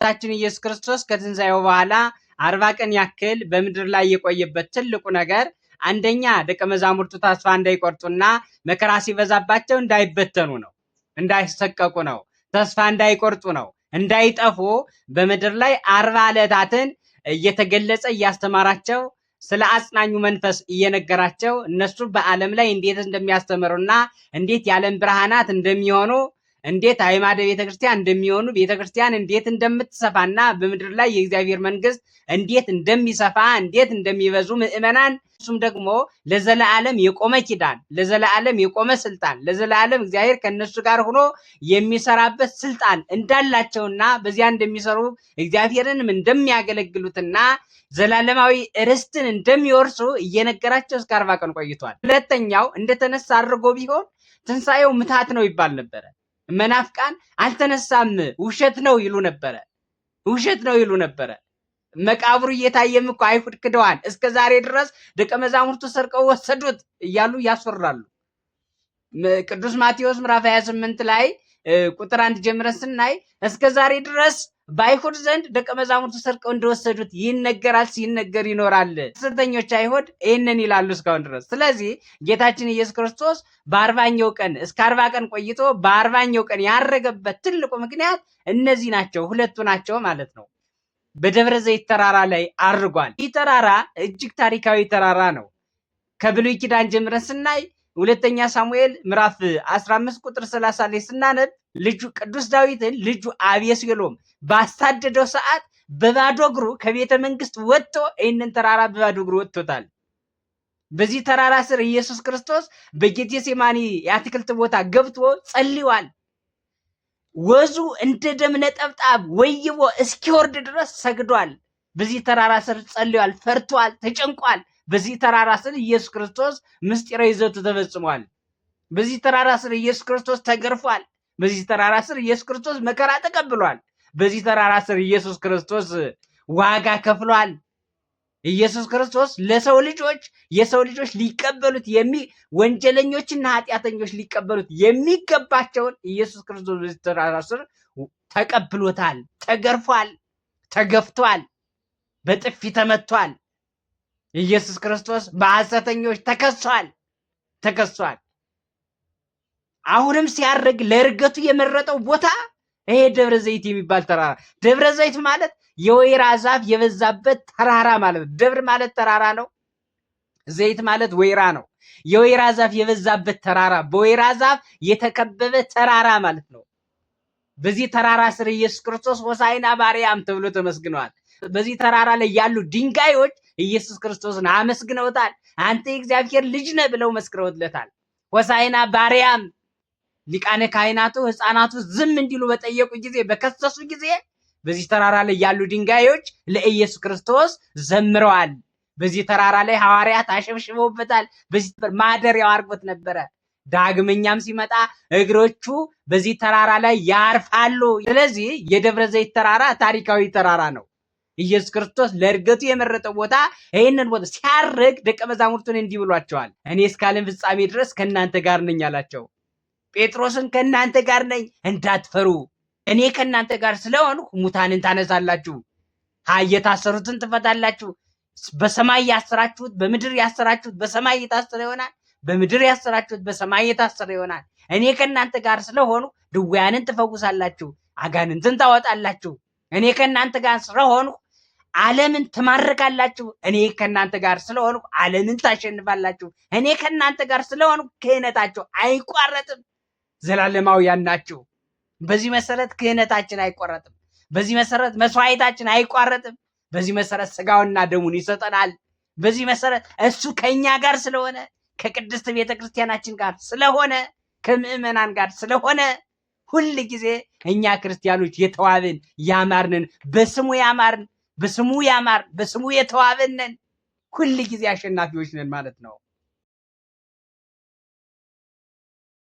ጌታችን ኢየሱስ ክርስቶስ ከትንሣኤው በኋላ 40 ቀን ያክል በምድር ላይ የቆየበት ትልቁ ነገር አንደኛ ደቀ መዛሙርቱ ተስፋ እንዳይቆርጡና መከራ ሲበዛባቸው እንዳይበተኑ ነው፣ እንዳይሰቀቁ ነው፣ ተስፋ እንዳይቆርጡ ነው፣ እንዳይጠፉ በምድር ላይ 40 ዕለታትን እየተገለጸ እያስተማራቸው ስለ አጽናኙ መንፈስ እየነገራቸው እነሱ በዓለም ላይ እንዴት እንደሚያስተምሩና እንዴት የዓለም ብርሃናት እንደሚሆኑ እንዴት አዕማደ ቤተክርስቲያን እንደሚሆኑ ቤተክርስቲያን እንዴት እንደምትሰፋና በምድር ላይ የእግዚአብሔር መንግስት እንዴት እንደሚሰፋ እንዴት እንደሚበዙ ምእመናን እሱም ደግሞ ለዘላለም የቆመ ኪዳን ለዘላለም የቆመ ስልጣን ለዘላለም እግዚአብሔር ከነሱ ጋር ሆኖ የሚሰራበት ስልጣን እንዳላቸውና በዚያ እንደሚሰሩ እግዚአብሔርንም እንደሚያገለግሉትና ዘላለማዊ ርስትን እንደሚወርሱ እየነገራቸው እስከ 40 ቀን ቆይቷል። ሁለተኛው እንደተነሳ አድርጎ ቢሆን ትንሣኤው ምታት ነው ይባል ነበረ። መናፍቃን አልተነሳም ውሸት ነው ይሉ ነበረ። ውሸት ነው ይሉ ነበረ። መቃብሩ እየታየም እኮ አይሁድ ክደዋል፣ እስከ ዛሬ ድረስ ደቀ መዛሙርቱ ሰርቀው ወሰዱት እያሉ ያስፈራሉ። ቅዱስ ማቴዎስ ምዕራፍ 28 ላይ ቁጥር 1 ጀምረን ስናይ እስከ ዛሬ ድረስ በአይሁድ ዘንድ ደቀ መዛሙርቱ ሰርቀው እንደወሰዱት ይነገራል፣ ሲነገር ይኖራል። ሐሰተኞች አይሁድ ይህንን ይላሉ እስካሁን ድረስ። ስለዚህ ጌታችን ኢየሱስ ክርስቶስ በ40ኛው ቀን እስከ 40 ቀን ቆይቶ በ40ኛው ቀን ያረገበት ትልቁ ምክንያት እነዚህ ናቸው፣ ሁለቱ ናቸው ማለት ነው። በደብረ ዘይት ተራራ ላይ አርጓል። ይህ ተራራ እጅግ ታሪካዊ ተራራ ነው። ከብሉይ ኪዳን ጀምረን ስናይ ሁለተኛ ሳሙኤል ምዕራፍ 15 ቁጥር 30 ላይ ስናነብ ልጁ ቅዱስ ዳዊትን ልጁ አቤሴሎም ባሳደደው ሰዓት በባዶ እግሩ ከቤተ መንግስት ወጥቶ ይህንን ተራራ በባዶ እግሩ ወጥቶታል። በዚህ ተራራ ስር ኢየሱስ ክርስቶስ በጌቴሴማኒ የአትክልት ቦታ ገብቶ ጸልዋል። ወዙ እንደ ደም ነጠብጣብ ወይቦ እስኪወርድ ድረስ ሰግዷል። በዚህ ተራራ ስር ጸልዋል፣ ፈርቷል፣ ተጨንቋል። በዚህ ተራራ ስር ኢየሱስ ክርስቶስ ምስጢረ ይዘቱ ተፈጽሟል። በዚህ ተራራ ስር ኢየሱስ ክርስቶስ ተገርፏል። በዚህ ተራራ ስር ኢየሱስ ክርስቶስ መከራ ተቀብሏል። በዚህ ተራራ ስር ኢየሱስ ክርስቶስ ዋጋ ከፍሏል። ኢየሱስ ክርስቶስ ለሰው ልጆች የሰው ልጆች ሊቀበሉት ወንጀለኞችና ኃጢአተኞች ሊቀበሉት የሚገባቸውን ኢየሱስ ክርስቶስ በዚህ ተራራ ስር ተቀብሎታል። ተገርፏል፣ ተገፍቷል፣ በጥፊ ተመቷል። ኢየሱስ ክርስቶስ በሐሰተኞች ተከሷል። አሁንም ሲያርግ ለእርገቱ የመረጠው ቦታ ይሄ ደብረ ዘይት የሚባል ተራራ። ደብረ ዘይት ማለት የወይራ ዛፍ የበዛበት ተራራ ማለት ነው። ደብር ማለት ተራራ ነው። ዘይት ማለት ወይራ ነው። የወይራ ዛፍ የበዛበት ተራራ፣ በወይራ ዛፍ የተከበበ ተራራ ማለት ነው። በዚህ ተራራ ስር ኢየሱስ ክርስቶስ ሆሳዕና በአርያም ተብሎ ተመስግነዋል። በዚህ ተራራ ላይ ያሉ ድንጋዮች ኢየሱስ ክርስቶስን አመስግነውታል። አንተ የእግዚአብሔር ልጅ ነህ ብለው መስክረውለታል። ሆሳዕና በአርያም ሊቃነ ካህናቱ ሕፃናቱ ዝም እንዲሉ በጠየቁ ጊዜ በከሰሱ ጊዜ በዚህ ተራራ ላይ ያሉ ድንጋዮች ለኢየሱስ ክርስቶስ ዘምረዋል። በዚህ ተራራ ላይ ሐዋርያት አሸብሽበውበታል። በዚህ ማደሪያው አድርጎት ነበረ። ዳግመኛም ሲመጣ እግሮቹ በዚህ ተራራ ላይ ያርፋሉ። ስለዚህ የደብረ ዘይት ተራራ ታሪካዊ ተራራ ነው። ኢየሱስ ክርስቶስ ለእርገቱ የመረጠው ቦታ ይህንን ቦታ ሲያርግ ደቀ መዛሙርቱን እንዲህ ብሏቸዋል። እኔ እስከ ዓለም ፍጻሜ ድረስ ከእናንተ ጋር ነኝ አላቸው። ጴጥሮስን ከእናንተ ጋር ነኝ እንዳትፈሩ፣ እኔ ከእናንተ ጋር ስለሆንኩ ሙታንን ታነሳላችሁ፣ የታሰሩትን ትፈታላችሁ፣ በሰማይ ያሰራችሁት በምድር ያሰራችሁት በሰማይ የታሰረ ይሆናል፣ በምድር ያሰራችሁት በሰማይ የታሰረ ይሆናል። እኔ ከእናንተ ጋር ስለሆኑ ድውያንን ትፈውሳላችሁ፣ አጋንንትን ታወጣላችሁ። እኔ ከእናንተ ጋር ስለሆንኩ ዓለምን ትማርካላችሁ። እኔ ከእናንተ ጋር ስለሆንኩ ዓለምን ታሸንፋላችሁ። እኔ ከእናንተ ጋር ስለሆንኩ ክህነታችሁ አይቋረጥም፣ ዘላለማውያን ናችሁ። በዚህ መሰረት ክህነታችን አይቋረጥም። በዚህ መሰረት መስዋዕታችን አይቋረጥም። በዚህ መሰረት ስጋውና ደሙን ይሰጠናል። በዚህ መሰረት እሱ ከኛ ጋር ስለሆነ ከቅድስት ቤተክርስቲያናችን ጋር ስለሆነ ከምዕመናን ጋር ስለሆነ ሁል ጊዜ እኛ ክርስቲያኖች የተዋብን ያማርንን በስሙ ያማርን በስሙ የተዋብንን ሁል ጊዜ አሸናፊዎች ነን ማለት ነው።